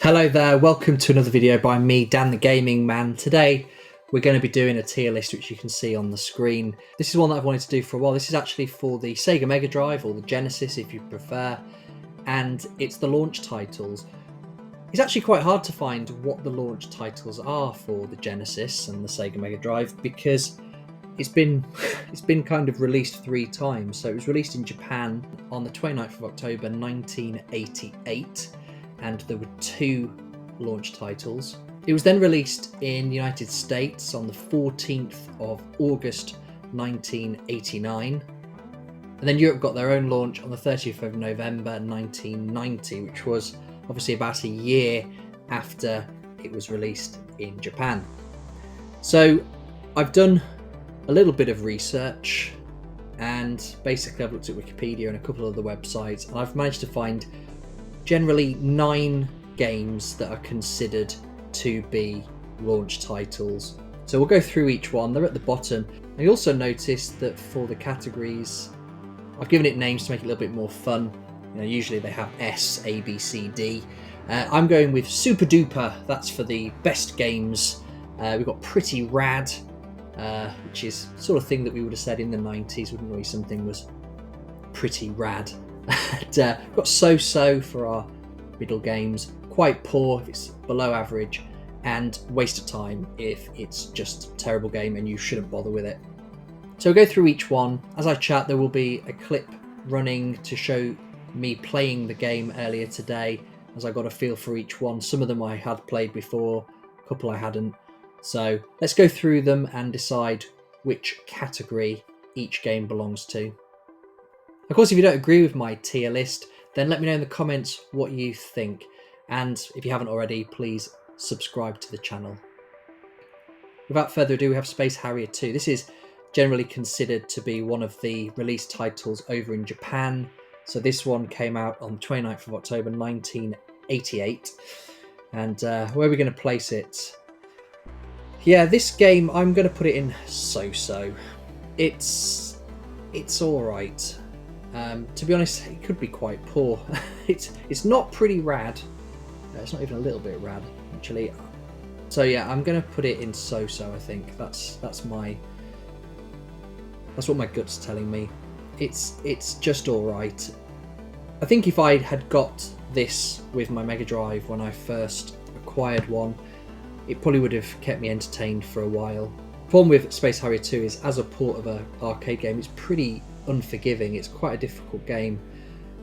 Hello there, welcome to another video by me, Dan the Gaming Man. Today we're going to be doing a tier list which you can see on the screen. This is one that I've wanted to do for a while. This is actually for the SEGA Mega Drive, or the Genesis if you prefer, and it's the launch titles. It's actually quite hard to find what the launch titles are for the Genesis and the SEGA Mega Drive because it's been kind of released 3 times. So it was released in Japan on the 29th of October 1988. And there were 2 launch titles. It was then released in the United States on the 14th of August 1989. And then Europe got their own launch on the 30th of November 1990, which was obviously about a year after it was released in Japan. So I've done a little bit of research, and basically I've looked at Wikipedia and a couple of other websites, and I've managed to find generally 9 games that are considered to be launch titles. So we'll go through each one. They're at the bottom. And you also notice that for the categories, I've given it names to make it a little bit more fun. Usually they have S, A, B, C, D. I'm going with Super Duper. That's for the best games. We've got Pretty Rad, which is sort of thing that we would have said in the 90s, wouldn't we? Something was pretty rad. Got So-So for our middle games, Quite Poor if it's below average, and Waste of Time if it's just a terrible game and you shouldn't bother with it. So we'll go through each one. As I chat, there will be a clip running to show me playing the game earlier today, as I got a feel for each one. Some of them I had played before, a couple I hadn't. So let's go through them and decide which category each game belongs to. Of course, if you don't agree with my tier list, then let me know in the comments what you think. And if you haven't already, please subscribe to the channel. Without further ado, we have Space Harrier 2. This is generally considered to be one of the release titles over in Japan. So this one came out on 29th of October 1988. And where are we going to place it? Yeah, this game, I'm going to put it in So-So. It's alright. To be honest, it could be quite poor. It's not pretty rad. It's not even a little bit rad, actually. So yeah, I'm gonna put it in So-So. I think that's what my gut's telling me. It's just all right. I think if I had got this with my Mega Drive when I first acquired one, it probably would have kept me entertained for a while. The problem with Space Harrier 2 is, as a port of an arcade game, it's pretty unforgiving. It's quite a difficult game,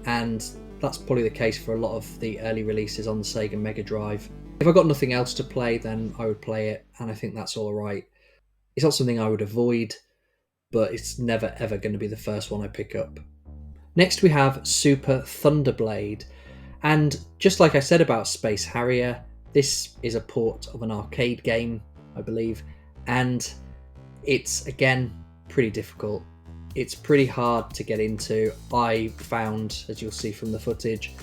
and that's probably the case for a lot of the early releases on the SEGA Mega Drive. If I got nothing else to play, then I would play it, and I think that's all right. It's not something I would avoid, but it's never ever going to be the first one I pick up. Next we have Super Thunderblade, and just like I said about Space Harrier, this is a port of an arcade game, I believe, and it's again pretty difficult. It's pretty hard to get into. I found, as you'll see from the footage,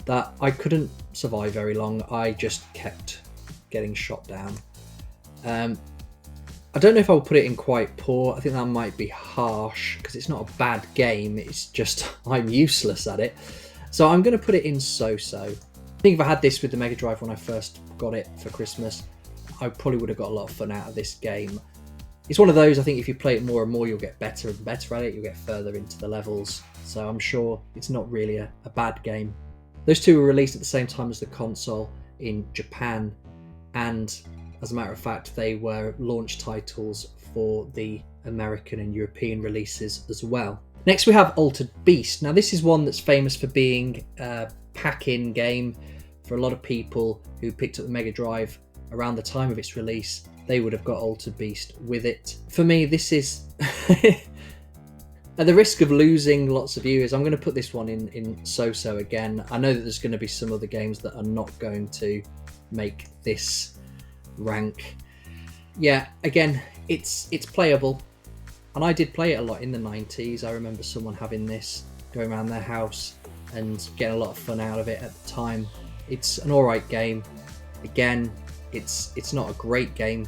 that I couldn't survive very long. I just kept getting shot down. I don't know if I will put it in Quite Poor. I think that might be harsh because it's not a bad game. It's just I'm useless at it. So I'm going to put it in So-So. I think if I had this with the Mega Drive when I first got it for Christmas, I probably would have got a lot of fun out of this game. It's one of those, I think if you play it more and more, you'll get better and better at it. You'll get further into the levels. So I'm sure it's not really a bad game. Those 2 were released at the same time as the console in Japan. And as a matter of fact, they were launch titles for the American and European releases as well. Next we have Altered Beast. Now this is one that's famous for being a pack-in game for a lot of people who picked up the Mega Drive around the time of its release. They would have got Altered Beast with it. For me, this is, at the risk of losing lots of viewers, I'm going to put this one in So-So again. I know that there's going to be some other games that are not going to make this rank. Yeah, again, it's playable. And I did play it a lot in the 90s. I remember someone having this, going around their house and getting a lot of fun out of it at the time. It's an alright game. Again, it's not a great game.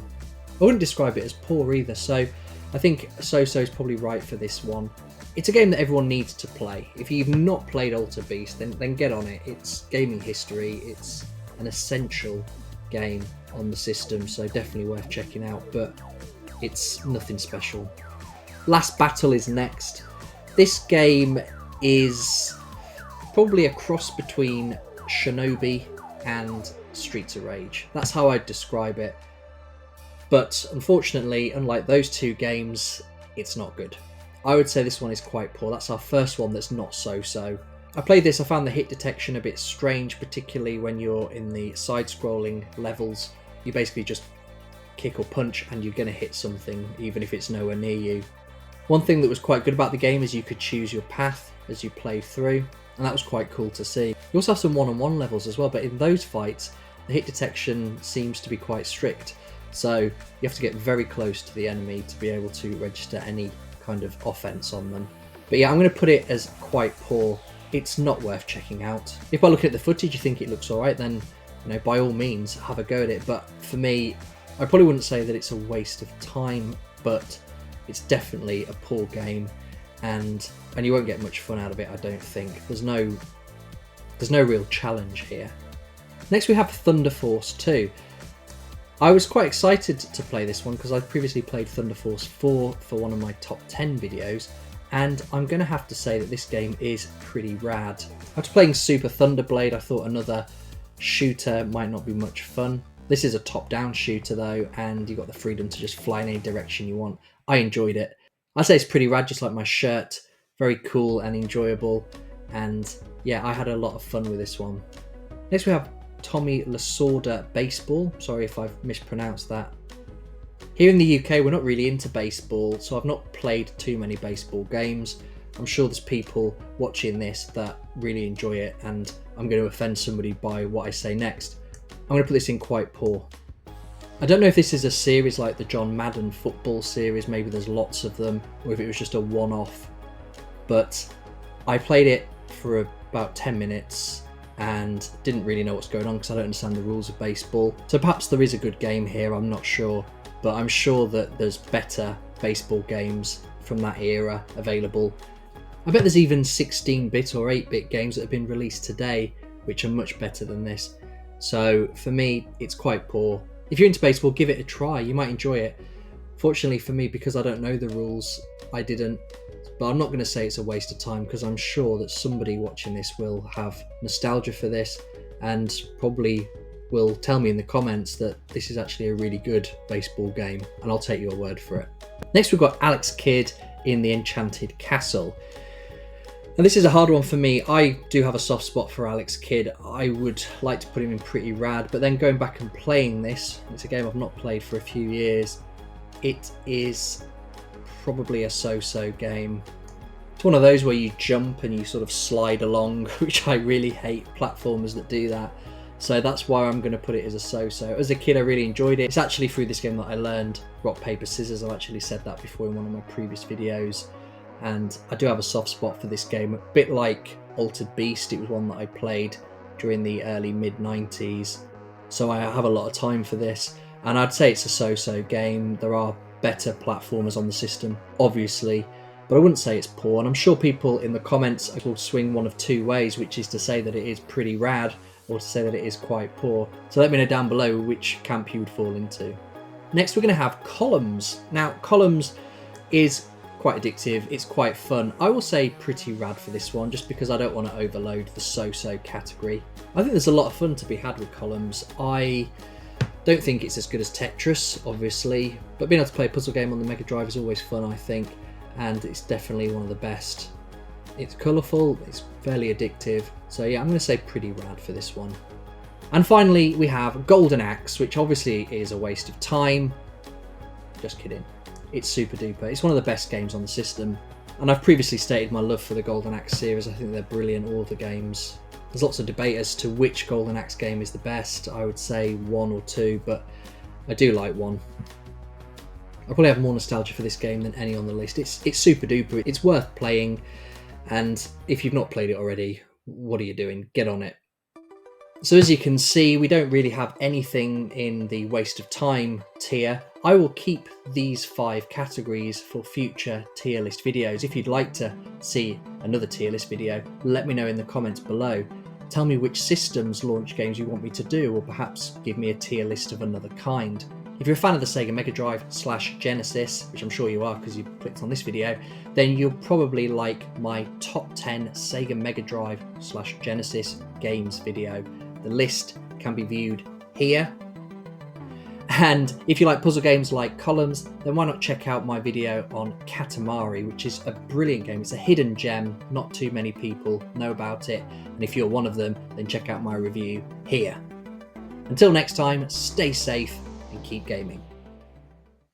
I wouldn't describe it as poor either, so I think So-So is probably right for this one. It's a game that everyone needs to play. If you've not played Altered Beast, then get on it. It's gaming history. It's an essential game on the system, so definitely worth checking out, but it's nothing special. Last Battle is next. This game is probably a cross between Shinobi and Streets of Rage. That's how I'd describe it. But unfortunately, unlike those two games, it's not good. I would say this one is quite poor. That's our first one that's not so-so. I played this, I found the hit detection a bit strange, particularly when you're in the side-scrolling levels. You basically just kick or punch and you're going to hit something, even if it's nowhere near you. One thing that was quite good about the game is you could choose your path as you play through, and that was quite cool to see. You also have some one-on-one levels as well, but in those fights, the hit detection seems to be quite strict. So you have to get very close to the enemy to be able to register any kind of offense on them. But yeah, I'm going to put it as quite poor. It's not worth checking out. If by looking at the footage you think it looks alright, then by all means have a go at it. But for me, I probably wouldn't say that it's a waste of time, but it's definitely a poor game, and you won't get much fun out of it, I don't think. There's no real challenge here. Next we have Thunder Force 2. I was quite excited to play this one because I'd previously played Thunder Force 4 for one of my top 10 videos, and I'm going to have to say that this game is pretty rad. After playing Super Thunderblade, I thought another shooter might not be much fun. This is a top-down shooter though, and you've got the freedom to just fly in any direction you want. I enjoyed it. I'd say it's pretty rad, just like my shirt. Very cool and enjoyable, and yeah, I had a lot of fun with this one. Next we have Tommy Lasorda Baseball. Sorry if I've mispronounced that. Here in the UK, we're not really into baseball, so I've not played too many baseball games. I'm sure there's people watching this that really enjoy it, and I'm going to offend somebody by what I say next. I'm going to put this in quite poor. I don't know if this is a series like the John Madden football series, maybe there's lots of them, or if it was just a one-off, but I played it for about 10 minutes and didn't really know what's going on because I don't understand the rules of baseball. So perhaps there is a good game here, I'm not sure, but I'm sure that there's better baseball games from that era available. I bet there's even 16-bit or 8-bit games that have been released today which are much better than this. So for me, it's quite poor. If you're into baseball, give it a try, you might enjoy it. Fortunately for me, because I don't know the rules, I didn't. But I'm not going to say it's a waste of time because I'm sure that somebody watching this will have nostalgia for this and probably will tell me in the comments that this is actually a really good baseball game, and I'll take your word for it. Next we've got Alex Kidd in the Enchanted Castle. And this is a hard one for me. I do have a soft spot for Alex Kidd. I would like to put him in pretty rad, but then going back and playing this, it's a game I've not played for a few years, it is probably a so-so game. It's one of those where you jump and you sort of slide along, which I really hate platformers that do that. So that's why I'm going to put it as a so-so. As a kid, I really enjoyed it. It's actually through this game that I learned rock, paper, scissors. I've actually said that before in one of my previous videos. And I do have a soft spot for this game. A bit like Altered Beast, it was one that I played during the early mid-90s. So I have a lot of time for this. And I'd say it's a so-so game. There are better platformers on the system, obviously, but I wouldn't say it's poor. And I'm sure people in the comments will swing one of two ways, which is to say that it is pretty rad or to say that it is quite poor. So let me know down below which camp you would fall into. Next we're going to have Columns. Now Columns is quite addictive, it's quite fun. I will say pretty rad for this one, just because I don't want to overload the so-so category. I think there's a lot of fun to be had with Columns. I don't think it's as good as Tetris, obviously, but being able to play a puzzle game on the Mega Drive is always fun, I think, and it's definitely one of the best. It's colourful, it's fairly addictive, so yeah, I'm going to say pretty rad for this one. And finally, we have Golden Axe, which obviously is a waste of time. Just kidding. It's super duper. It's one of the best games on the system, and I've previously stated my love for the Golden Axe series. I think they're brilliant, all of the games. There's lots of debate as to which Golden Axe game is the best. I would say 1 or 2, but I do like 1. I probably have more nostalgia for this game than any on the list. It's super duper. It's worth playing, and if you've not played it already, what are you doing? Get on it. So as you can see, we don't really have anything in the waste of time tier. I will keep these 5 categories for future tier list videos. If you'd like to see another tier list video, let me know in the comments below. Tell me which systems launch games you want me to do, or perhaps give me a tier list of another kind. If you're a fan of the Sega Mega Drive / Genesis, which I'm sure you are because you clicked on this video, then you'll probably like my top 10 Sega Mega Drive / Genesis games video. The list can be viewed here. And if you like puzzle games like Columns, then why not check out my video on Katamari, which is a brilliant game. It's a hidden gem, not too many people know about it. And if you're one of them, then check out my review here. Until next time, stay safe and keep gaming.